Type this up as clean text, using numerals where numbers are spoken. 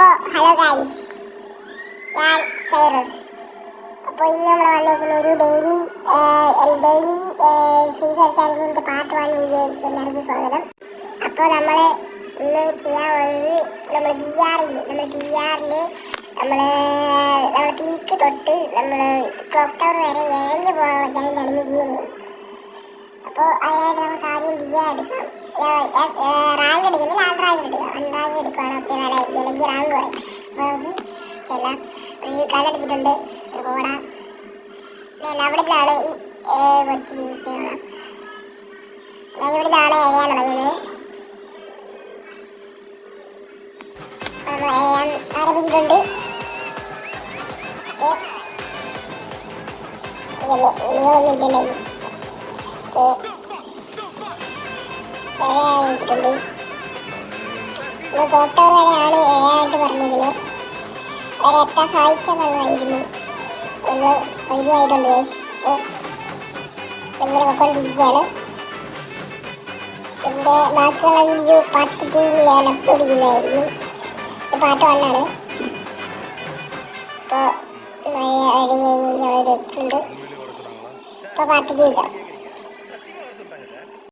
അപ്പോൾ hello guys, ഞാൻ Cyrus. അപ്പോൾ ഇന്ന് നമ്മൾ വന്നേക്കുന്ന ഒരു ഡെയിലി ഫ്രീ ഫയർ ചാലഞ്ചിൻ്റെ പാർട്ട് 1 വീഡിയോയിലേക്ക് എല്ലാവർക്കും സ്വാഗതം. അപ്പോൾ നമ്മൾ ഇന്ന് ചെയ്യാൻ പോകുന്നത് നമ്മൾ പീക്ക് തൊട്ട് നമ്മൾ ക്ലോക്ക് ടവർ വരെ ഇഴഞ്ഞു പോകാനുള്ള ചാലഞ്ചാണ് ഇന്ന് ചെയ്യുന്നത്. അപ്പോൾ അതിനായിട്ട് നമുക്ക് ആദ്യം എടുക്കാം. റാങ്ക് എടുക്കുന്നില്ല, അൺറാങ്ക് എടുക്കുകയാണ്. അത്രയും നല്ലതായിരിക്കും, അല്ലെങ്കിൽ റാങ്ക് പറയും. അപ്പോൾ നമുക്ക് ചെല്ലാം. ഒരു കല്ലെടുത്തിട്ടുണ്ട്, ഒരു കോട. അവിടെ നിന്നാണ് കുറച്ച് ബീച്ച് കാണാം. ഞാൻ ഇവിടെ നിന്നാണ് എഴയാൻ തുടങ്ങുന്നത്. എഴയാൻ ആരംഭിച്ചിട്ടുണ്ട്. ഇനിയൊന്നുമില്ലല്ലോ. വെച്ചിട്ടുണ്ട്. നമ്മൾ കോട്ടൂർ വരെയാണ് ഏഴായിട്ട് പറഞ്ഞിരുന്നത്. വരെ എത്താൻ സാധിച്ച നല്ലതായിരുന്നു. ഒന്ന് പകുതിയായിട്ടുണ്ട്. ഇങ്ങനെ പൊയ്ക്കൊണ്ടിരിക്കുകയാണ്. എൻ്റെ ബാക്കിയുള്ള വീഡിയോ പാർട്ട് 2 ഞാൻ അപ്ലോഡ് ചെയ്യുന്നതായിരിക്കും. ഇത് പാർട്ട് 1 ആണ്. ഇപ്പോൾ എത്തുന്നുണ്ട്. ഇപ്പോൾ പാർട്ട് 2 ഇല്ല.